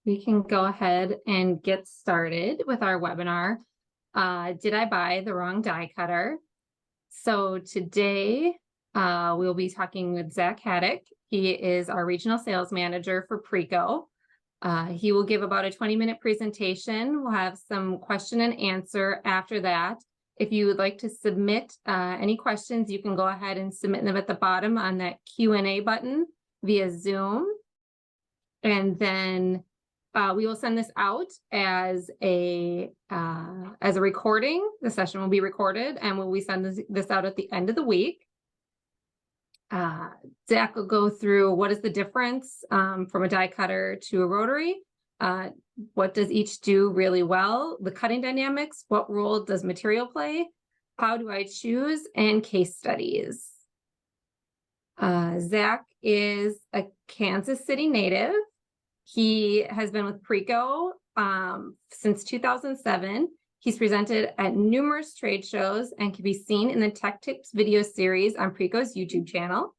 We can go ahead and get started with our webinar. Did I buy the wrong die cutter? So today we'll be talking with Zach Haddock. He is our regional sales manager for Preco. He will give about a 20-minute presentation. We'll have some question and answer after that. If you would like to submit any questions, you can go ahead and submit them at the bottom on that Q&A button via Zoom. And then we will send this out as a recording. The session will be recorded, and we send this out at the end of the week. Zach will go through what is the difference from a die cutter to a rotary. What does each do really well? The cutting dynamics. What role does material play? How do I choose? And case studies. Zach is a Kansas City native. He has been with Preco since 2007. He's presented at numerous trade shows and can be seen in the Tech Tips video series on Preco's YouTube channel.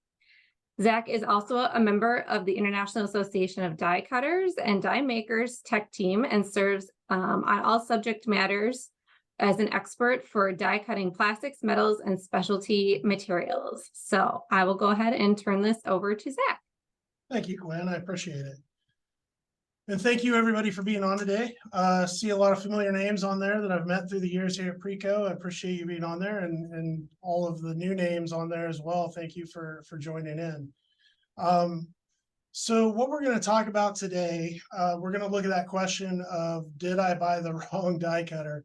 Zach is also a member of the International Association of Die Cutters and Die Makers tech team and serves on all subject matters as an expert for die cutting plastics, metals, and specialty materials. So I will go ahead and turn this over to Zach. Thank you, Gwen. I appreciate it. And thank you, everybody, for being on today. See a lot of familiar names on there that I've met through the years here at Preco. I appreciate you being on there, and all of the new names on there as well. Thank you for joining in. So what we're going to talk about today, we're going to look at that question of, did I buy the wrong die cutter?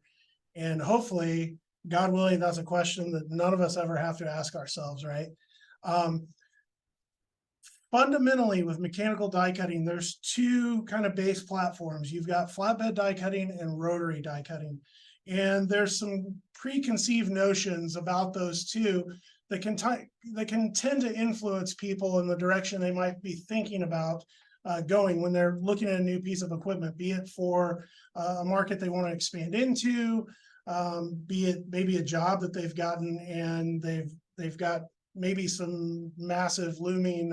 And hopefully, God willing, that's a question that none of us ever have to ask ourselves, right? Fundamentally, with mechanical die cutting, there's two kind of base platforms. You've got flatbed die cutting and rotary die cutting. And there's some preconceived notions about those two that can tend to influence people in the direction they might be thinking about going when they're looking at a new piece of equipment, be it for a market they want to expand into, be it maybe a job that they've gotten and they've got maybe some massive looming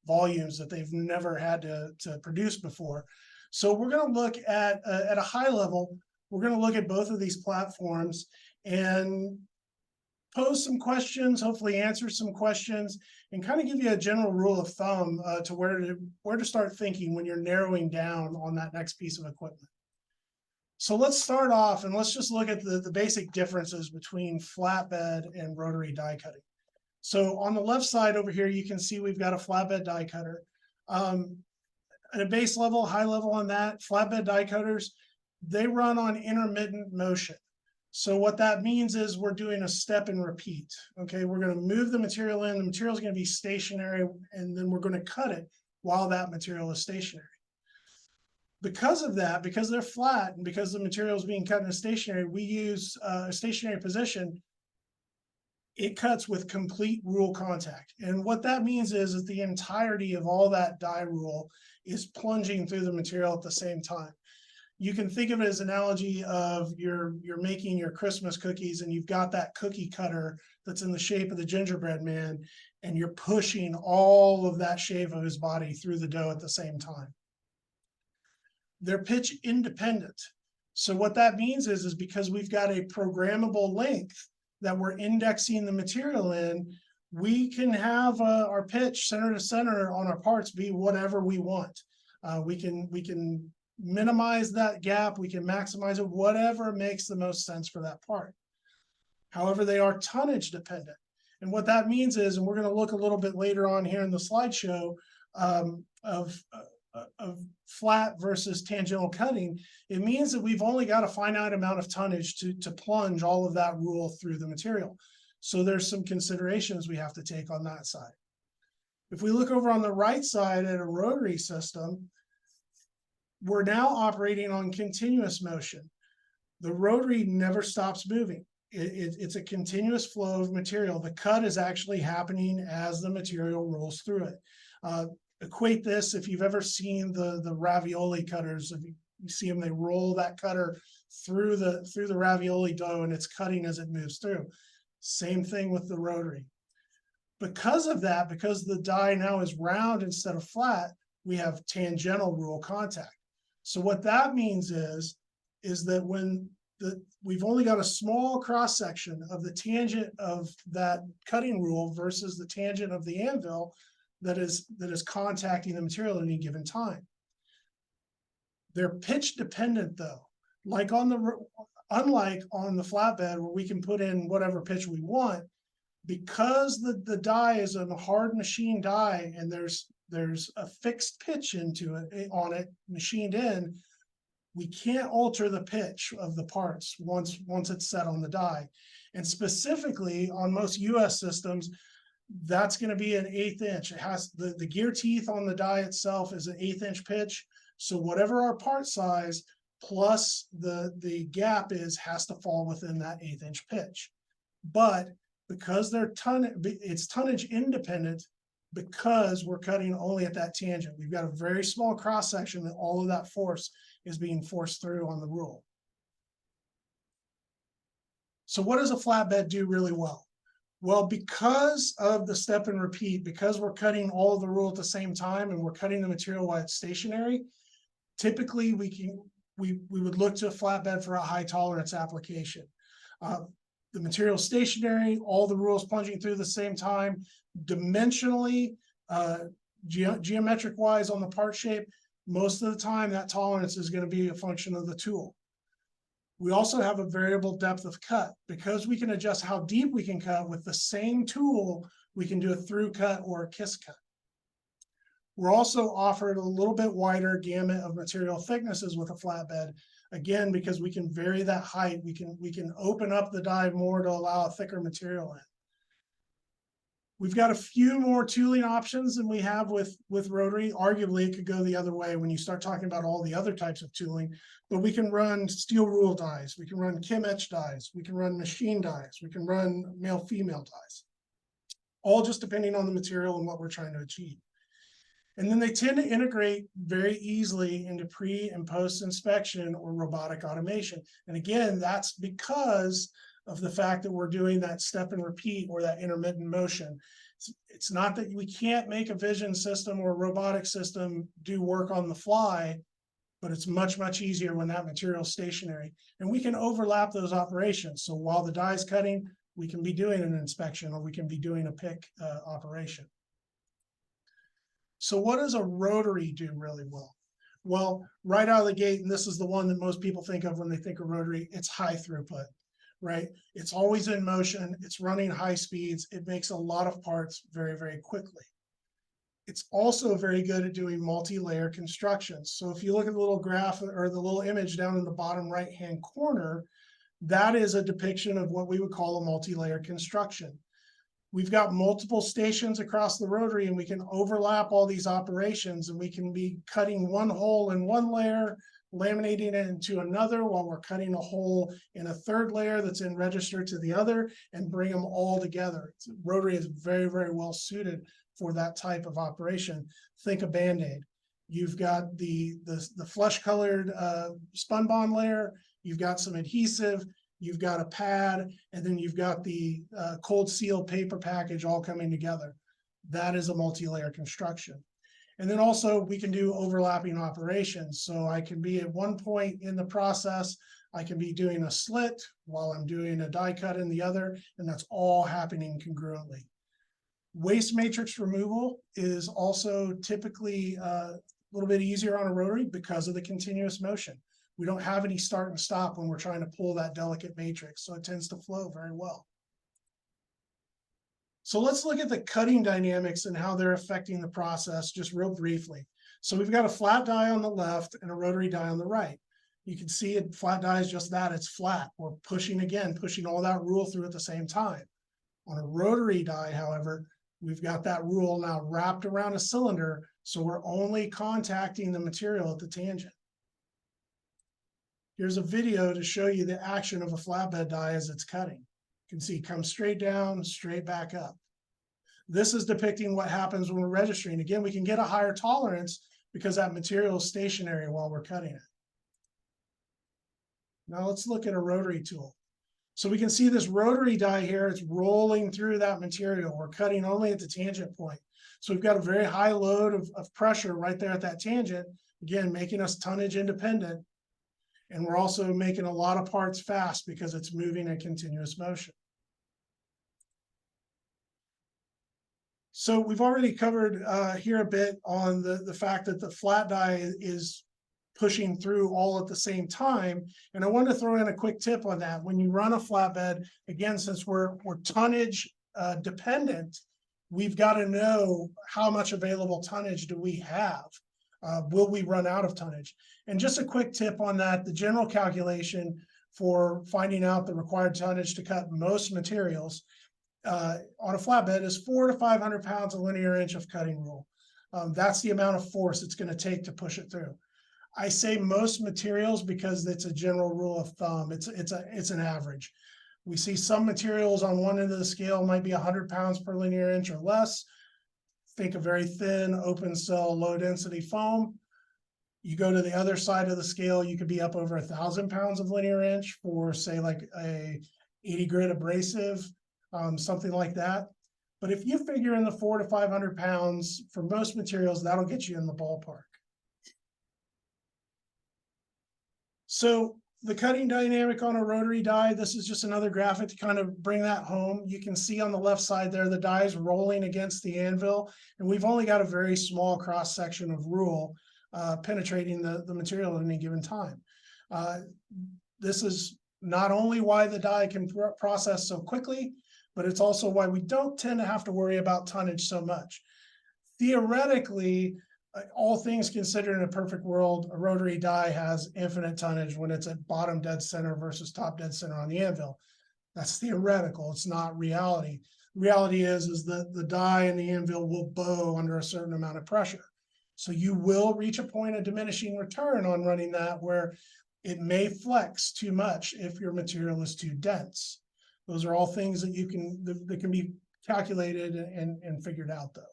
volumes that they've never had to produce before. So we're going to look at a high level, we're going to look at both of these platforms and pose some questions, hopefully answer some questions, and kind of give you a general rule of thumb to where to start thinking when you're narrowing down on that next piece of equipment. So let's start off and let's just look at the basic differences between flatbed and rotary die cutting. So on the left side over here, you can see we've got a flatbed die cutter. At a base level, high level on that, flatbed die cutters, they run on intermittent motion. So what that means is we're doing a step and repeat. Okay, we're going to move the material in, the material is going to be stationary, and then we're going to cut it while that material is stationary. Because of that, because they're flat and because the material is being cut in a stationary, we use a stationary position. It cuts with complete rule contact. And what that means is that the entirety of all that die rule is plunging through the material at the same time. You can think of it as an analogy of you're making your Christmas cookies and you've got that cookie cutter that's in the shape of the gingerbread man, and you're pushing all of that shape of his body through the dough at the same time. They're pitch independent. So what that means is because we've got a programmable length that we're indexing the material in, we can have our pitch center to center on our parts be whatever we want. We can minimize that gap, we can maximize it, whatever makes the most sense for that part. However, they are tonnage dependent. And what that means is, and we're going to look a little bit later on here in the slideshow of flat versus tangential cutting, it means that we've only got a finite amount of tonnage to plunge all of that rule through the material. So there's some considerations we have to take on that side. If we look over on the right side at a rotary system, we're now operating on continuous motion. The rotary never stops moving. It's a continuous flow of material. The cut is actually happening as the material rolls through it. Equate this, if you've ever seen the ravioli cutters, if you see them, they roll that cutter through the ravioli dough and it's cutting as it moves through. Same thing with the rotary. Because of that, because the die now is round instead of flat, we have tangential rule contact. So what that means is that when we've only got a small cross section of the tangent of that cutting rule versus the tangent of the anvil that is contacting the material at any given time. They're pitch dependent though, like unlike on the flatbed where we can put in whatever pitch we want, because the die is a hard machine die and there's a fixed pitch into it on it machined in. We can't alter the pitch of the parts once it's set on the die. And specifically on most US systems, that's going to be an 1/8 inch. It has the gear teeth on the die itself is an 1/8 inch pitch. So whatever our part size plus the gap has to fall within that 1/8 inch pitch. But because it's tonnage independent, because we're cutting only at that tangent. We've got a very small cross section that all of that force is being forced through on the rule. So what does a flatbed do really well? Well, because of the step and repeat, because we're cutting all of the rule at the same time and we're cutting the material while it's stationary, typically we would look to a flatbed for a high tolerance application. The material stationary, all the rules plunging through the same time, dimensionally, geometric wise on the part shape, most of the time that tolerance is going to be a function of the tool. We also have a variable depth of cut. Because we can adjust how deep we can cut with the same tool, we can do a through cut or a kiss cut. We're also offered a little bit wider gamut of material thicknesses with a flatbed. Again, because we can vary that height, we can open up the die more to allow a thicker material in. We've got a few more tooling options than we have with rotary. Arguably, it could go the other way when you start talking about all the other types of tooling, but we can run steel rule dies, we can run Kim etch dies, we can run machine dies, we can run male-female dies, all just depending on the material and what we're trying to achieve. And then they tend to integrate very easily into pre and post inspection or robotic automation. And again, that's because of the fact that we're doing that step and repeat or that intermittent motion. It's not that we can't make a vision system or a robotic system do work on the fly, but it's much, much easier when that material is stationary. And we can overlap those operations. So while the die is cutting, we can be doing an inspection or we can be doing a pick operation. So what does a rotary do really well? Well, right out of the gate, and this is the one that most people think of when they think of rotary, it's high throughput, right? It's always in motion, it's running high speeds, it makes a lot of parts very, very quickly. It's also very good at doing multi-layer constructions. So if you look at the little graph or the little image down in the bottom right-hand corner, that is a depiction of what we would call a multi-layer construction. We've got multiple stations across the rotary and we can overlap all these operations and we can be cutting one hole in one layer, laminating it into another while we're cutting a hole in a third layer that's in register to the other and bring them all together. Rotary is very, very well suited for that type of operation. Think a Band-Aid. You've got the flesh colored spun bond layer, you've got some adhesive, you've got a pad, and then you've got the cold seal paper package all coming together. That is a multi-layer construction. And then also we can do overlapping operations. So I can be at one point in the process, I can be doing a slit while I'm doing a die cut in the other, and that's all happening congruently. Waste matrix removal is also typically a little bit easier on a rotary because of the continuous motion. We don't have any start and stop when we're trying to pull that delicate matrix, so it tends to flow very well. So let's look at the cutting dynamics and how they're affecting the process just real briefly. So we've got a flat die on the left and a rotary die on the right. You can see it, flat die is just that, it's flat. We're pushing all that rule through at the same time. On a rotary die, however, we've got that rule now wrapped around a cylinder, so we're only contacting the material at the tangent. Here's a video to show you the action of a flatbed die as it's cutting. You can see it comes straight down, straight back up. This is depicting what happens when we're registering. Again, we can get a higher tolerance because that material is stationary while we're cutting it. Now let's look at a rotary tool. So we can see this rotary die here, it's rolling through that material. We're cutting only at the tangent point. So we've got a very high load of pressure right there at that tangent. again, making us tonnage independent. And we're also making a lot of parts fast because it's moving in continuous motion. So we've already covered here a bit on the fact that the flat die is pushing through all at the same time. And I want to throw in a quick tip on that. When you run a flatbed, again, since we're tonnage dependent, we've got to know how much available tonnage do we have. Will we run out of tonnage? And just a quick tip on that, the general calculation for finding out the required tonnage to cut most materials on a flatbed is 400 to 500 pounds a linear inch of cutting rule. That's the amount of force it's going to take to push it through. I say most materials because it's a general rule of thumb. It's an average. We see some materials on one end of the scale might be 100 pounds per linear inch or less. Think a very thin, open cell, low density foam. You go to the other side of the scale, you could be up over 1,000 pounds of linear inch for, say, like a 80 grit abrasive, something like that. But if you figure in the 400 to 500 pounds for most materials, that'll get you in the ballpark. So the cutting dynamic on a rotary die, this is just another graphic to kind of bring that home. You can see on the left side there, the die is rolling against the anvil, and we've only got a very small cross section of rule penetrating the material at any given time. This is not only why the die can process so quickly, but it's also why we don't tend to have to worry about tonnage so much. Theoretically, all things considered, in a perfect world, a rotary die has infinite tonnage when it's at bottom dead center versus top dead center on the anvil. That's theoretical, it's not reality. Reality is that the die and the anvil will bow under a certain amount of pressure. So you will reach a point of diminishing return on running that where it may flex too much if your material is too dense. Those are all things that that can be calculated and figured out though.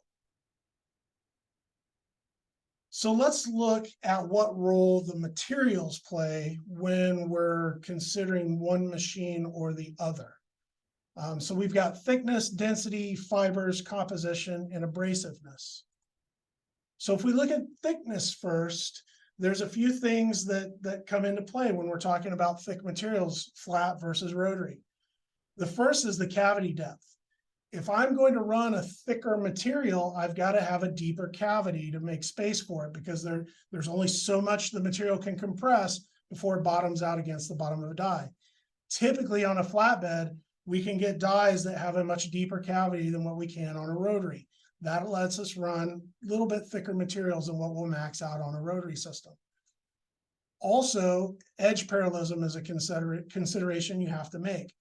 So let's look at what role the materials play when we're considering one machine or the other. So we've got thickness, density, fibers, composition, and abrasiveness. So if we look at thickness first, there's a few things that come into play when we're talking about thick materials, flat versus rotary. The first is the cavity depth. If I'm going to run a thicker material, I've got to have a deeper cavity to make space for it because there's only so much the material can compress before it bottoms out against the bottom of a die. Typically on a flatbed, we can get dies that have a much deeper cavity than what we can on a rotary. That lets us run a little bit thicker materials than what we'll max out on a rotary system. Also, edge parallelism is a consideration you have to make.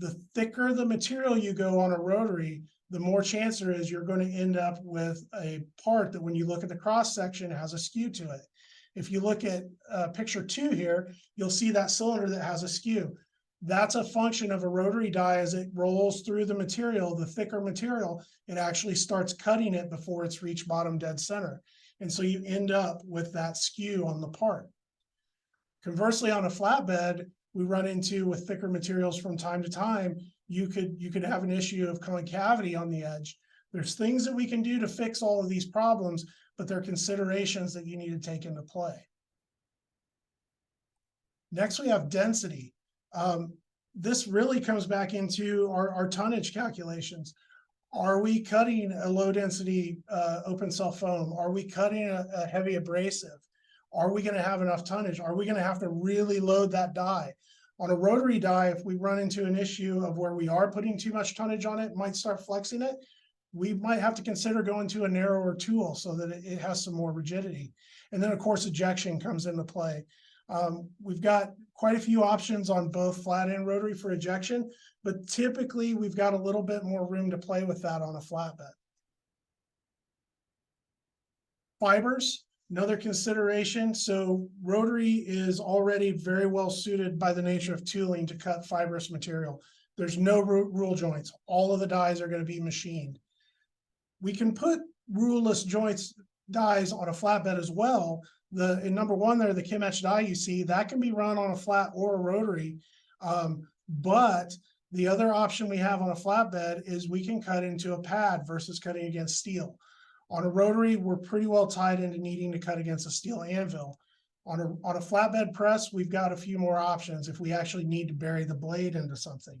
The thicker the material you go on a rotary, the more chance there is you're going to end up with a part that when you look at the cross section has a skew to it. If you look at picture 2 here, you'll see that cylinder that has a skew. That's a function of a rotary die. As it rolls through the material, the thicker material, it actually starts cutting it before it's reached bottom dead center. And so you end up with that skew on the part. Conversely, on a flatbed, we run into with thicker materials from time to time, you could have an issue of concavity on the edge. There's things that we can do to fix all of these problems, but there are considerations that you need to take into play. Next, we have density. This really comes back into our tonnage calculations. Are we cutting a low density open cell foam? Are we cutting a heavy abrasive? Are we going to have enough tonnage? Are we going to have to really load that die? On a rotary die, if we run into an issue of where we are putting too much tonnage on it, might start flexing it, we might have to consider going to a narrower tool so that it has some more rigidity. And then, of course, ejection comes into play. We've got quite a few options on both flat and rotary for ejection, but typically we've got a little bit more room to play with that on a flatbed. Fibers. Another consideration, so rotary is already very well suited by the nature of tooling to cut fibrous material. There's no rule joints. All of the dies are going to be machined. We can put ruleless joints dies on a flatbed as well. In number 1 there, the Kim etch die you see, that can be run on a flat or a rotary. But the other option we have on a flatbed is we can cut into a pad versus cutting against steel. On a rotary, we're pretty well tied into needing to cut against a steel anvil. On a flatbed press, we've got a few more options if we actually need to bury the blade into something.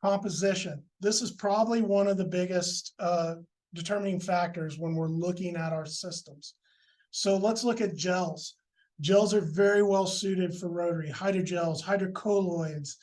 Composition. This is probably one of the biggest determining factors when we're looking at our systems. So let's look at gels. Gels are very well suited for rotary, hydrogels, hydrocolloids,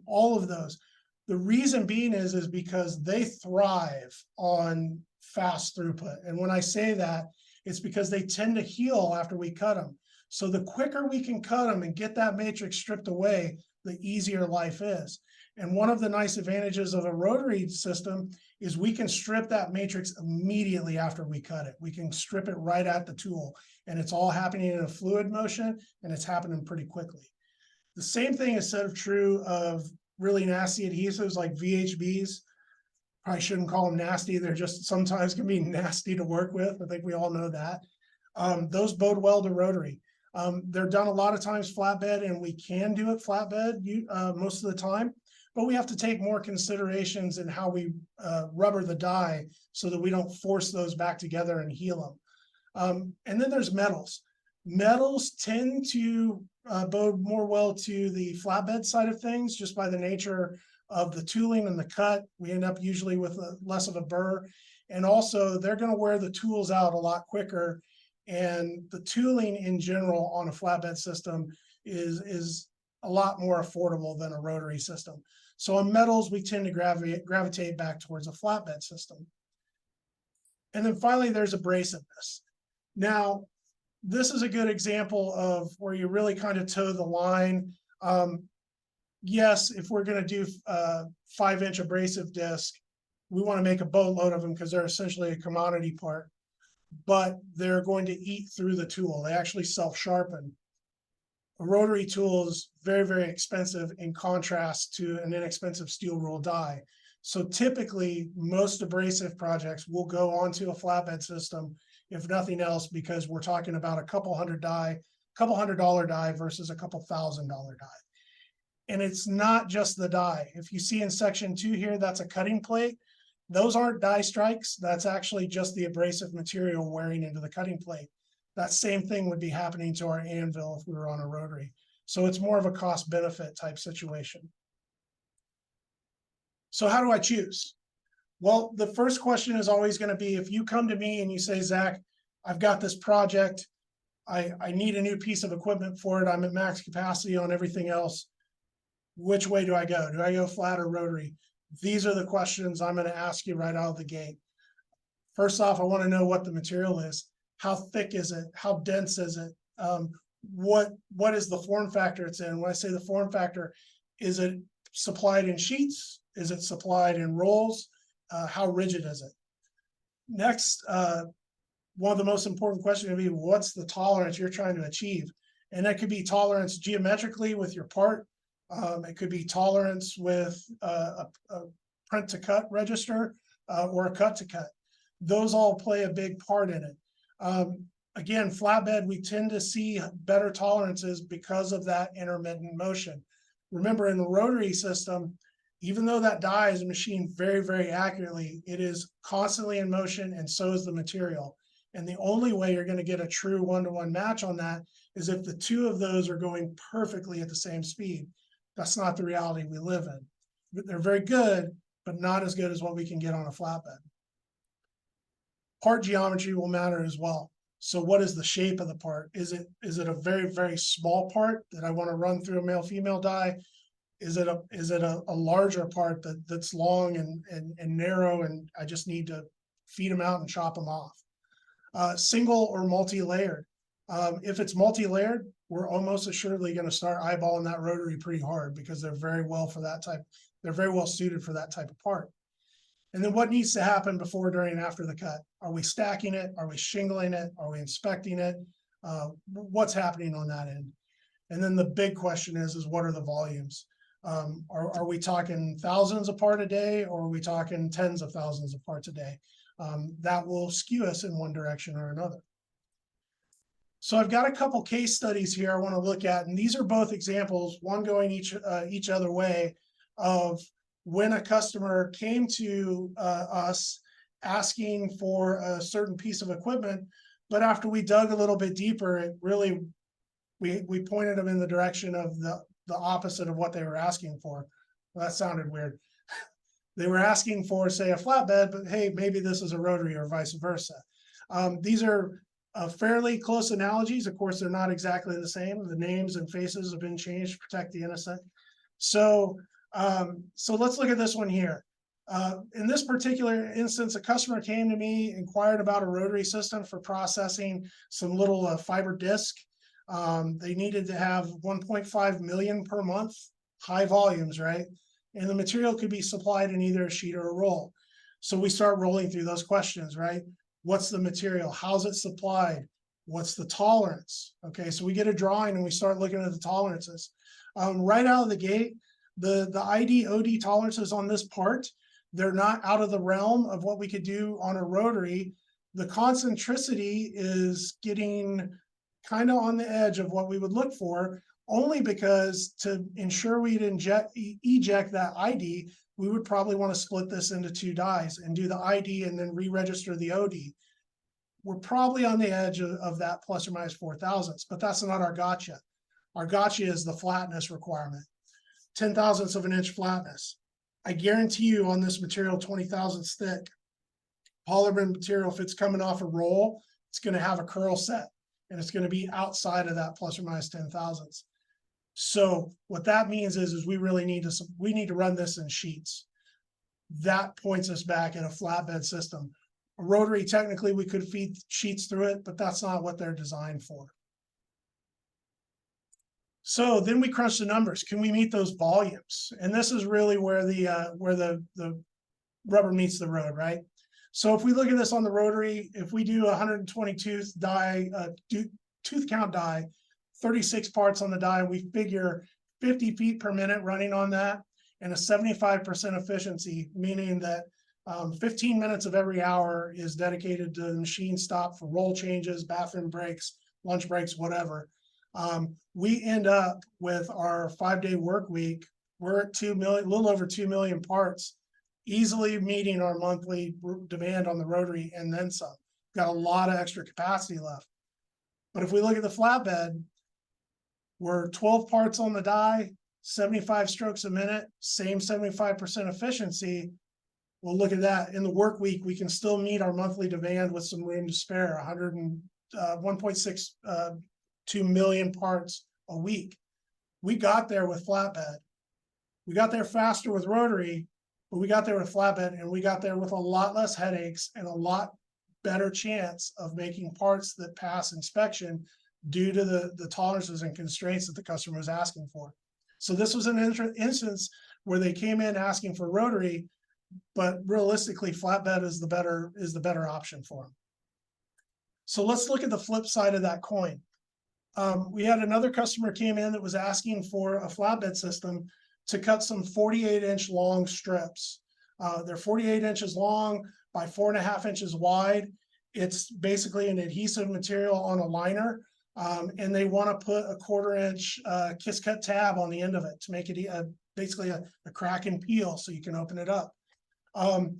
all of those. The reason being is because they thrive on fast throughput. And when I say that, it's because they tend to heal after we cut them. So the quicker we can cut them and get that matrix stripped away, the easier life is. And one of the nice advantages of a rotary system is we can strip that matrix immediately after we cut it. We can strip it right at the tool, and it's all happening in a fluid motion, and it's happening pretty quickly. The same thing is said of true of really nasty adhesives like VHBs. Probably shouldn't call them nasty. They're just sometimes can be nasty to work with. I think we all know that. Those bode well to rotary. They're done a lot of times flatbed, and we can do it flatbed most of the time, but we have to take more considerations in how we rubber the die so that we don't force those back together and heal them. And then there's metals. Metals tend to bode more well to the flatbed side of things just by the nature of the tooling and the cut. We end up usually with less of a burr. And also they're going to wear the tools out a lot quicker. And the tooling in general on a flatbed system is a lot more affordable than a rotary system. So on metals, we tend to gravitate back towards a flatbed system. And then finally, there's abrasiveness. Now, this is a good example of where you really kind of toe the line. Yes, if we're going to do 5-inch abrasive disc, we want to make a boatload of them because they're essentially a commodity part, but they're going to eat through the tool. They actually self-sharpen. A rotary tool is very, very expensive in contrast to an inexpensive steel rule die. So typically, most abrasive projects will go onto a flatbed system, if nothing else, because we're talking about a couple hundred $100 die versus a couple $1,000 die. And it's not just the die. If you see in section 2 here, that's a cutting plate. Those aren't die strikes. That's actually just the abrasive material wearing into the cutting plate. That same thing would be happening to our anvil if we were on a rotary. So it's more of a cost benefit type situation. So how do I choose? Well, the first question is always going to be, if you come to me and you say, Zach, I've got this project, I need a new piece of equipment for it, I'm at max capacity on everything else, which way do I go? Do I go flat or rotary? These are the questions I'm going to ask you right out of the gate. First off, I want to know what the material is. How thick is it? How dense is it? What is the form factor it's in? When I say the form factor, is it supplied in sheets? Is it supplied in rolls? How rigid is it? Next, one of the most important questions would be, what's the tolerance you're trying to achieve? And that could be tolerance geometrically with your part. It could be tolerance with a print to cut register or a cut to cut. Those all play a big part in it. Again, flatbed, we tend to see better tolerances because of that intermittent motion. Remember, in the rotary system, even though that die is machined very, very accurately, it is constantly in motion, and so is the material. And the only way you're going to get a true one-to-one match on that is if the two of those are going perfectly at the same speed. That's not the reality we live in. They're very good, but not as good as what we can get on a flatbed. Part geometry will matter as well. So what is the shape of the part? Is it a very, very small part that I want to run through a male-female die? Is it a larger part that's long and narrow, and I just need to feed them out and chop them off? Single or multi-layered. If it's multi-layered, we're almost assuredly going to start eyeballing that rotary pretty hard because they're very well suited for that type of part. And then what needs to happen before, during, and after the cut? Are we stacking it? Are we shingling it? Are we inspecting it? What's happening on that end? And then the big question is what are the volumes? Are we talking thousands of parts a day, or are we talking tens of thousands of parts a day? That will skew us in one direction or another. So I've got a couple case studies here I want to look at, and these are both examples, one going each other way, of when a customer came to us asking for a certain piece of equipment, but after we dug a little bit deeper, it really, we pointed them in the direction of the opposite of what they were asking for. Well, that sounded weird. They were asking for, say, a flatbed, but hey, maybe this is a rotary or vice versa. These are fairly close analogies. Of course, they're not exactly the same. The names and faces have been changed to protect the innocent. So, so let's look at this one here. In this particular instance, a customer came to me, inquired about a rotary system for processing some little fiber disc. They needed to have 1.5 million per month, high volumes, right? And the material could be supplied in either a sheet or a roll. So we start rolling through those questions, right? What's the material? How's it supplied? What's the tolerance? Okay, so we get a drawing and we start looking at the tolerances. Right out of the gate, the ID OD tolerances on this part, they're not out of the realm of what we could do on a rotary. The concentricity is getting kind of on the edge of what we would look for, only because to ensure we'd eject that ID, we would probably want to split this into 2 dies and do the ID and then re-register the OD. We're probably on the edge of that plus or minus 4 thousandths, but that's not our gotcha. Our gotcha is the flatness requirement, 10 thousandths of an inch flatness. I guarantee you on this material, 20 thousandths thick, polymer material, if it's coming off a roll, it's going to have a curl set and it's going to be outside of that plus or minus 10 thousandths. So what that means is we really need to run this in sheets. That points us back at a flatbed system. A rotary, technically we could feed sheets through it, but that's not what they're designed for. So then we crunch the numbers. Can we meet those volumes? And this is really where the rubber meets the road, right? So if we look at this on the rotary, if we do 120 tooth die, tooth count die, 36 parts on the die, we figure 50 feet per minute running on that, and a 75% efficiency, meaning that 15 minutes of every hour is dedicated to the machine stop for roll changes, bathroom breaks, lunch breaks, whatever. We end up with our 5-day work week, we're at 2 million, a little over 2 million parts, easily meeting our monthly demand on the rotary and then some. Got a lot of extra capacity left. But if we look at the flatbed, we're 12 parts on the die, 75 strokes a minute, same 75% efficiency. Well, look at that. In the work week, we can still meet our monthly demand with some room to spare, 1.62 million parts a week. We got there with flatbed. We got there faster with rotary, but we got there with flatbed, and we got there with a lot less headaches and a lot better chance of making parts that pass inspection due to the tolerances and constraints that the customer was asking for. So this was an instance where they came in asking for rotary, but realistically, flatbed is the better option for them. So let's look at the flip side of that coin. We had another customer came in that was asking for a flatbed system to cut some 48-inch long strips. They're 48 inches long by 4.5 inches wide. It's basically an adhesive material on a liner. And they want to put a 1/4-inch kiss cut tab on the end of it to make it basically a crack and peel so you can open it up. On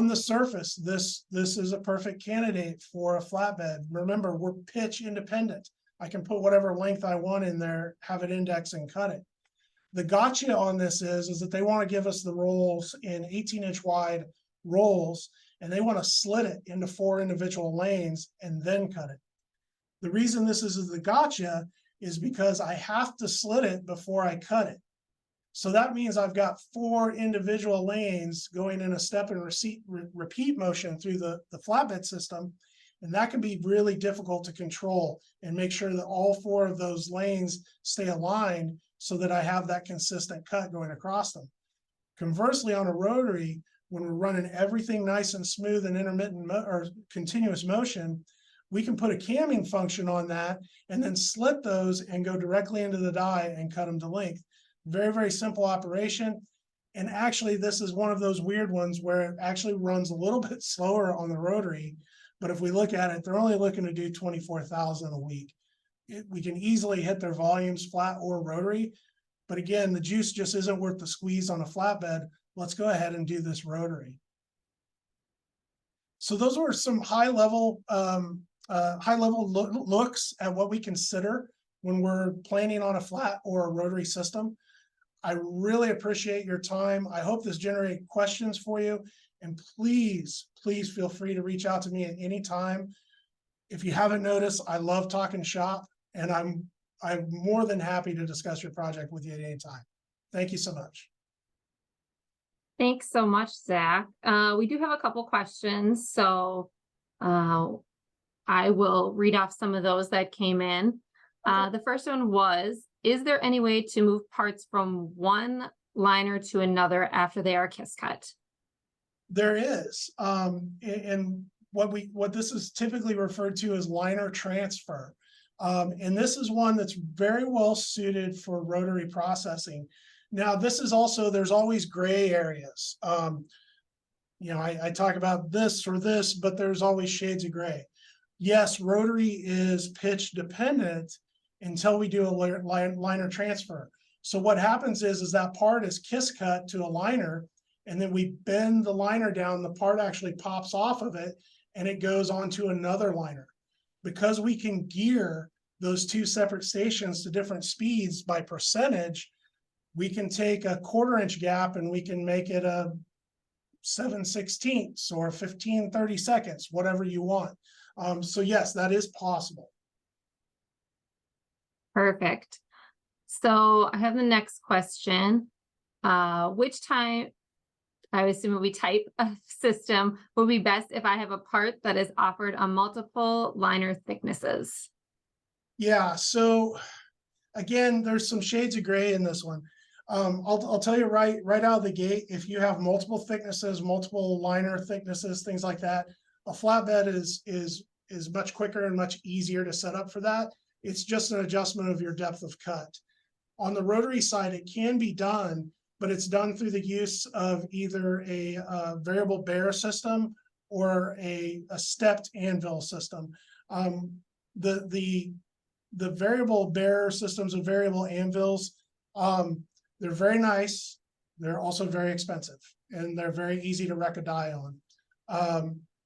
the surface, this is a perfect candidate for a flatbed. Remember, we're pitch independent. I can put whatever length I want in there, have it index and cut it. The gotcha on this is that they want to give us the rolls in 18-inch wide rolls, and they want to slit it into 4 individual lanes and then cut it. The reason this is the gotcha is because I have to slit it before I cut it. So that means I've got 4 individual lanes going in a step and repeat motion through the flatbed system. And that can be really difficult to control and make sure that all 4 of those lanes stay aligned so that I have that consistent cut going across them. Conversely, on a rotary, when we're running everything nice and smooth and intermittent or continuous motion, we can put a camming function on that and then slit those and go directly into the die and cut them to length. Very, very simple operation. And actually, this is one of those weird ones where it actually runs a little bit slower on the rotary. But if we look at it, they're only looking to do 24,000 a week. We can easily hit their volumes flat or rotary. But again, the juice just isn't worth the squeeze on a flatbed. Let's go ahead and do this rotary. So those were some high level looks at what we consider when we're planning on a flat or a rotary system. I really appreciate your time. I hope this generated questions for you. And please, please feel free to reach out to me at any time. If you haven't noticed, I love talking shop, and I'm more than happy to discuss your project with you at any time. Thank you so much. Thanks so much, Zach. We do have a couple questions, so I will read off some of those that came in. The first one was, is there any way to move parts from one liner to another after they are kiss cut? There is, and what this is typically referred to as liner transfer. And this is one that's very well suited for rotary processing. Now, this is also, there's always gray areas. You know, I talk about this or this, but there's always shades of gray. Yes, rotary is pitch dependent until we do a liner transfer. So what happens is that part is kiss cut to a liner, and then we bend the liner down, the part actually pops off of it, and it goes onto another liner. Because we can gear those two separate stations to different speeds by percentage, we can take a 1/4 inch gap and we can make it a 7/16 or 15/32, whatever you want. So yes, that is possible. Perfect. So I have the next question. Which time, I assume it will be type of system, would be best if I have a part that is offered on multiple liner thicknesses? Yeah, so again, there's some shades of gray in this one. I'll tell you right out of the gate, if you have multiple thicknesses, multiple liner thicknesses, things like that, a flatbed is much quicker and much easier to set up for that. It's just an adjustment of your depth of cut. On the rotary side, it can be done, but it's done through the use of either a variable bear system or a stepped anvil system. The variable bear systems and variable anvils, they're very nice. They're also very expensive, and they're very easy to wreck a die on.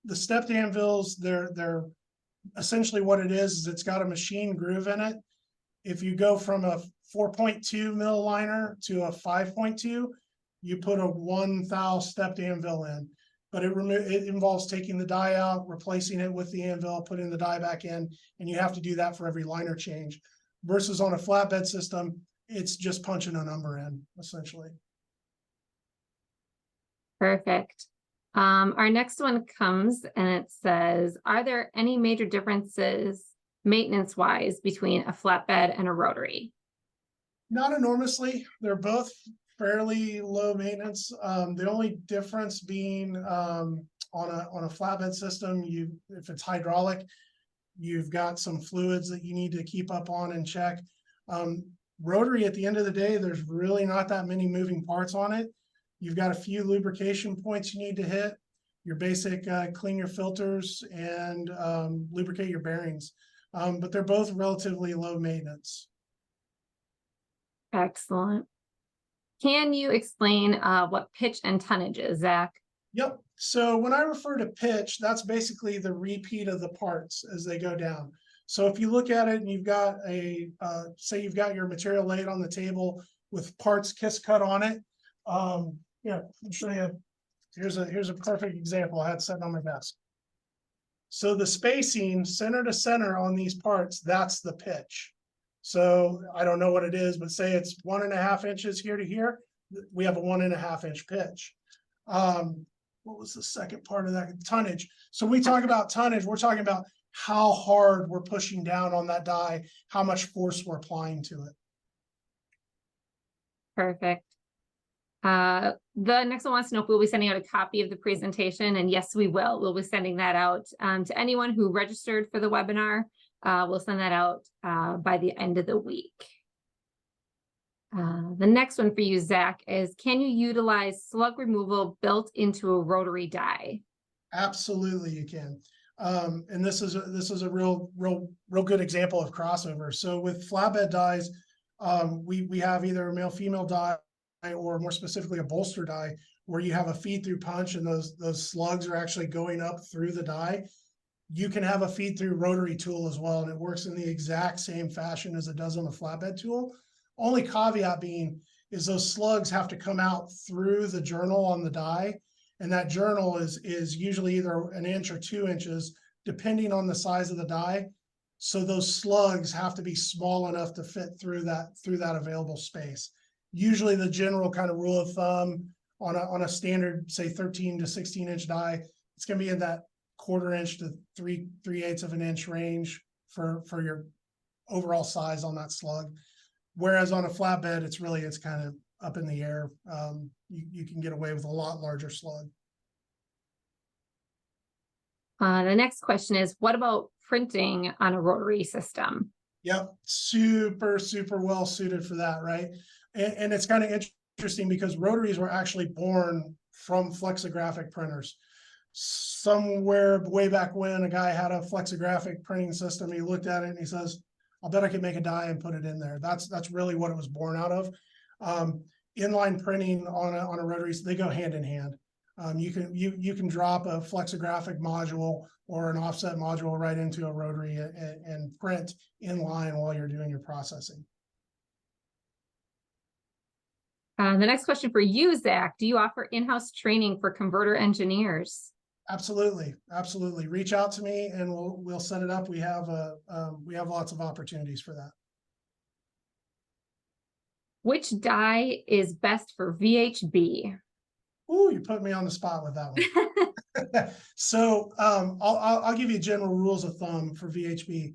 The stepped anvils, they're essentially what it is it's got a machine groove in it. If you go from a 4.2 mil liner to a 5.2, you put a 1 thou stepped anvil in, but it involves taking the die out, replacing it with the anvil, putting the die back in, and you have to do that for every liner change. Versus on a flatbed system, it's just punching a number in, essentially. Perfect. Our next one comes and it says, are there any major differences maintenance-wise between a flatbed and a rotary? Not enormously. They're both fairly low maintenance. The only difference being on a flatbed system, if it's hydraulic, you've got some fluids that you need to keep up on and check. Rotary, at the end of the day, there's really not that many moving parts on it. You've got a few lubrication points you need to hit, your basic clean your filters and lubricate your bearings. But they're both relatively low maintenance. Excellent. Can you explain what pitch and tonnage is, Zach? Yep. So when I refer to pitch, that's basically the repeat of the parts as they go down. So if you look at it and you've got say you've got your material laid on the table with parts kiss cut on it. Yeah, I'll show you. Here's a perfect example I had sitting on my desk. So the spacing center to center on these parts, that's the pitch. So I don't know what it is, but say it's 1.5 inches here to here. We have a 1.5 inch pitch. What was the second part of that? Tonnage. So we talk about tonnage, we're talking about how hard we're pushing down on that die, how much force we're applying to it. Perfect. The next one wants to know if we'll be sending out a copy of the presentation, and yes, we will. We'll be sending that out to anyone who registered for the webinar. We'll send that out by the end of the week. The next one for you, Zach, is can you utilize slug removal built into a rotary die? Absolutely, you can. And this is a real good example of crossover. So with flatbed dies, We have either a male-female die or more specifically a bolster die where you have a feed through punch and those slugs are actually going up through the die. You can have a feed through rotary tool as well, and it works in the exact same fashion as it does on the flatbed tool. Only caveat being is those slugs have to come out through the journal on the die, and that journal is usually either an inch or 2 inches, depending on the size of the die. So those slugs have to be small enough to fit through that available space. Usually the general kind of rule of thumb on a standard, say 13 to 16 inch die, it's going to be in that 1/4 inch to 3/8 of an inch range for your overall size on that slug. Whereas on a flatbed, it's kind of up in the air. You can get away with a lot larger slug. The next question is, what about printing on a rotary system? Yep, super well suited for that, right? And it's kind of interesting because rotaries were actually born from flexographic printers. Somewhere way back when a guy had a flexographic printing system, he looked at it and he says, I'll bet I could make a die and put it in there. That's really what it was born out of. Inline printing on a rotary, they go hand in hand. You can drop a flexographic module or an offset module right into a rotary and print inline while you're doing your processing. The next question for you, Zach, do you offer in-house training for converter engineers? Absolutely. Reach out to me and we'll set it up. We have lots of opportunities for that. Which die is best for VHB? Ooh, you put me on the spot with that one. So I'll give you general rules of thumb for VHB.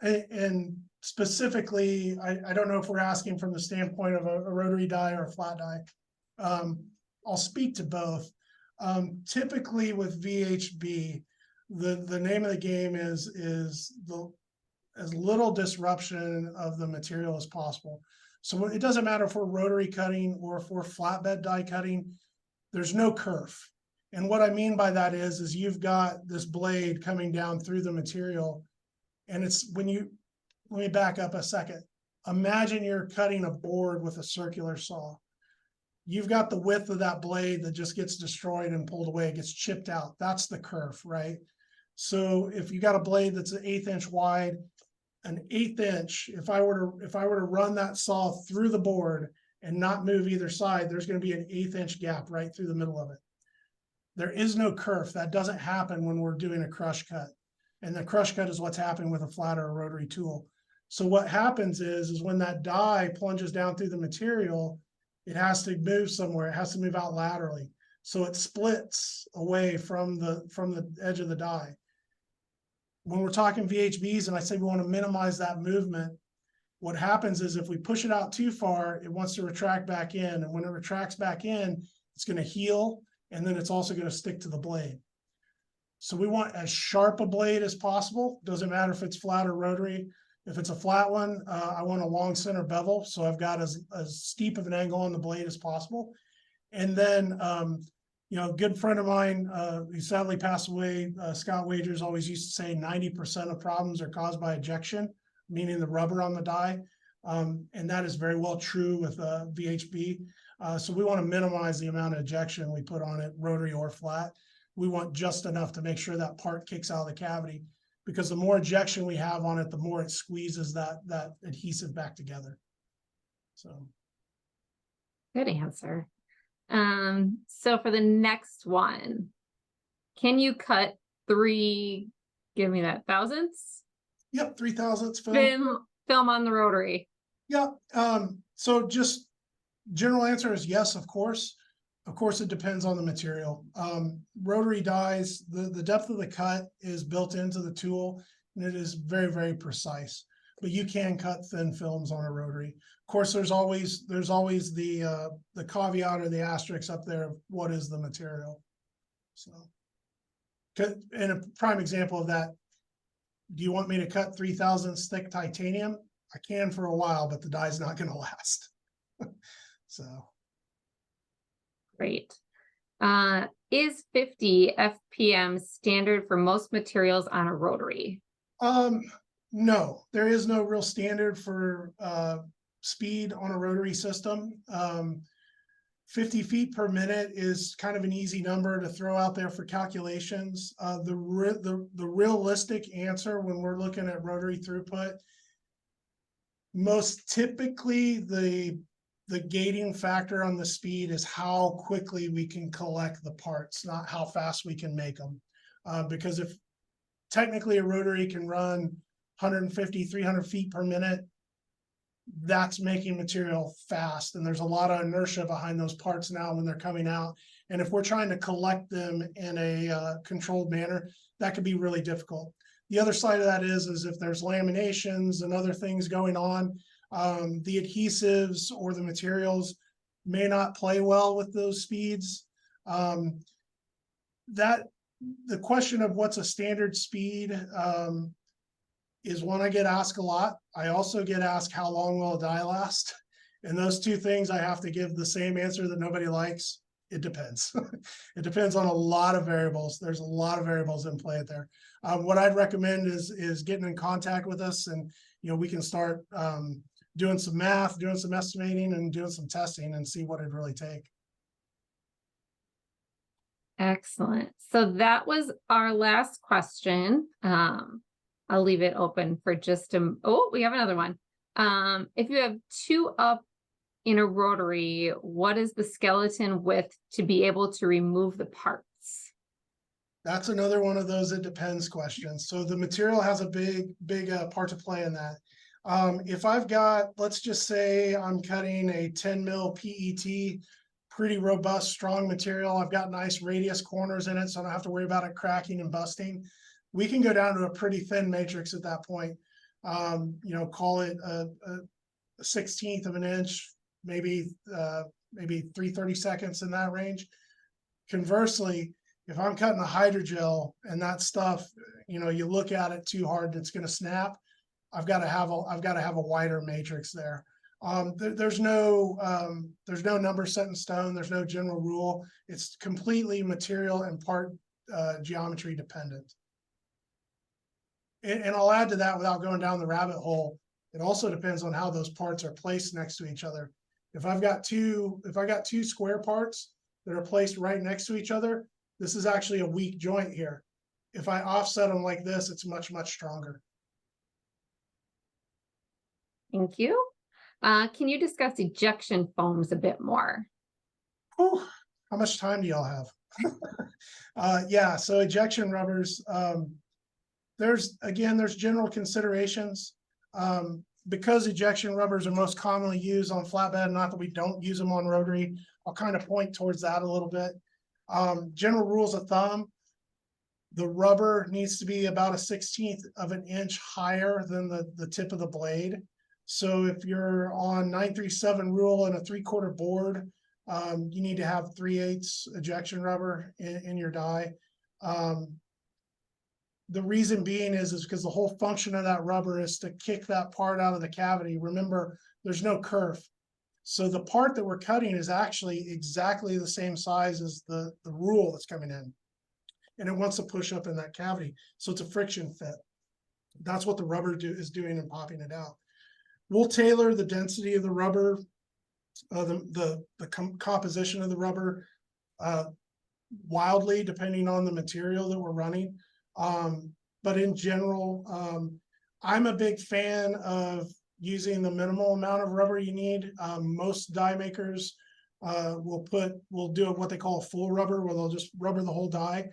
And specifically, I don't know if we're asking from the standpoint of a rotary die or a flat die. I'll speak to both. Typically with VHB, the name of the game is as little disruption of the material as possible. So it doesn't matter if we're rotary cutting or if we're flatbed die cutting, there's no kerf. And what I mean by that is you've got this blade coming down through the material. And let me back up a second. Imagine you're cutting a board with a circular saw. You've got the width of that blade that just gets destroyed and pulled away, it gets chipped out. That's the kerf, right? So if you got a blade that's an 1/8 inch wide, an 1/8 inch, if I were to run that saw through the board and not move either side, there's going to be an 1/8 inch gap right through the middle of it. There is no kerf. That doesn't happen when we're doing a crush cut. And the crush cut is what's happening with a flat or a rotary tool. So what happens is when that die plunges down through the material, it has to move somewhere. It has to move out laterally. So it splits away from the edge of the die. When we're talking VHBs and I say we want to minimize that movement, what happens is if we push it out too far, it wants to retract back in. And when it retracts back in, it's going to heal. And then it's also going to stick to the blade. So we want as sharp a blade as possible. Doesn't matter if it's flat or rotary. If it's a flat one, I want a long center bevel. So I've got as steep of an angle on the blade as possible. And then, a good friend of mine, who sadly passed away, Scott Wagers, always used to say 90% of problems are caused by ejection, meaning the rubber on the die. And that is very well true with VHB. So we want to minimize the amount of ejection we put on it, rotary or flat. We want just enough to make sure that part kicks out of the cavity, because the more ejection we have on it, the more it squeezes that adhesive back together. So. Good answer. So for the next one, can you cut 3, give me that, thousandths? Yep, 3/1000 film on the rotary. Yep. So just general answer is yes, of course. Of course, it depends on the material. Rotary dies, the depth of the cut is built into the tool, and it is very, very precise. But you can cut thin films on a rotary. Of course, there's always the caveat or the asterisk up there of what is the material. So, and a prime example of that, do you want me to cut 3/1000 thick titanium? I can for a while, but the die's not going to last. So. Great. Is 50 FPM standard for most materials on a rotary? No, there is no real standard for speed on a rotary system. 50 feet per minute is kind of an easy number to throw out there for calculations. The realistic answer when we're looking at rotary throughput, most typically the gating factor on the speed is how quickly we can collect the parts, not how fast we can make them. Because if technically a rotary can run 150, 300 feet per minute, that's making material fast. And there's a lot of inertia behind those parts now when they're coming out. And if we're trying to collect them in a controlled manner, that could be really difficult. The other side of that is if there's laminations and other things going on, the adhesives or the materials may not play well with those speeds. That the question of what's a standard speed is one I get asked a lot. I also get asked how long will a die last? And those two things I have to give the same answer that nobody likes. It depends. It depends on a lot of variables. There's a lot of variables in play there. What I'd recommend is getting in contact with us, and we can start doing some math, doing some estimating, and doing some testing and see what it'd really take. Excellent. So that was our last question. I'll leave it open for just we have another one. If you have two up in a rotary, what is the skeleton width to be able to remove the parts? That's another one of those it depends questions. So the material has a big part to play in that. If I've got, let's just say I'm cutting a 10 mil PET, pretty robust, strong material. I've got nice radius corners in it, so I don't have to worry about it cracking and busting. We can go down to a pretty thin matrix at that point. Call it a 1/16 of an inch, maybe 3/32 in that range. Conversely, if I'm cutting a hydrogel and that stuff, you look at it too hard, it's going to snap. I've got to have a wider matrix there. There's no number set in stone. There's no general rule. It's completely material and part geometry dependent. And I'll add to that without going down the rabbit hole. It also depends on how those parts are placed next to each other. If I got two square parts that are placed right next to each other, this is actually a weak joint here. If I offset them like this, it's much, much stronger. Thank you. Can you discuss ejection foams a bit more? Whew, how much time do y'all have? Yeah, so ejection rubbers, there's general considerations. Because ejection rubbers are most commonly used on flatbed, not that we don't use them on rotary, I'll kind of point towards that a little bit. General rules of thumb, the rubber needs to be about a 1/16 of an inch higher than the tip of the blade. So if you're on 937 rule and a 3/4 board, you need to have 3/8 ejection rubber in your die. The reason being is because the whole function of that rubber is to kick that part out of the cavity. Remember, there's no kerf. So the part that we're cutting is actually exactly the same size as the rule that's coming in. And it wants to push up in that cavity. So it's a friction fit. That's what the rubber is doing and popping it out. We'll tailor the density of the rubber, the composition of the rubber wildly depending on the material that we're running. But in general, I'm a big fan of using the minimal amount of rubber you need. Most die makers will do what they call a full rubber, where they'll just rubber the whole die.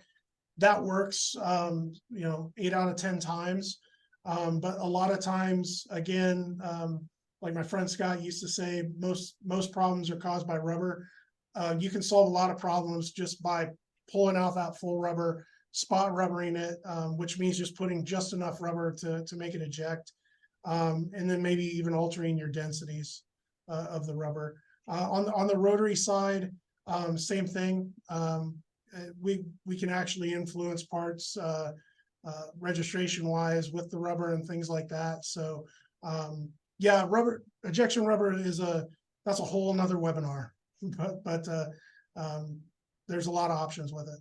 That works, 8 out of 10 times. But a lot of times, again, like my friend Scott used to say, most problems are caused by rubber. You can solve a lot of problems just by pulling out that full rubber, spot rubbering it, which means just putting just enough rubber to make it eject, and then maybe even altering your densities of the rubber. On the rotary side, same thing. We can actually influence parts registration wise with the rubber and things like that. So yeah, ejection rubber that's a whole nother webinar, but there's a lot of options with it.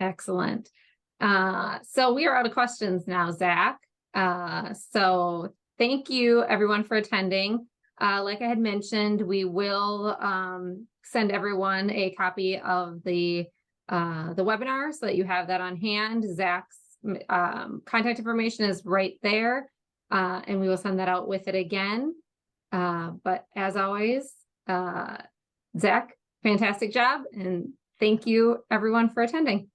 Excellent. So we are out of questions now, Zach. So thank you everyone for attending. Like I had mentioned, we will send everyone a copy of the webinar so that you have that on hand. Zach's contact information is right there, and we will send that out with it again. But as always, Zach, fantastic job, and thank you everyone for attending.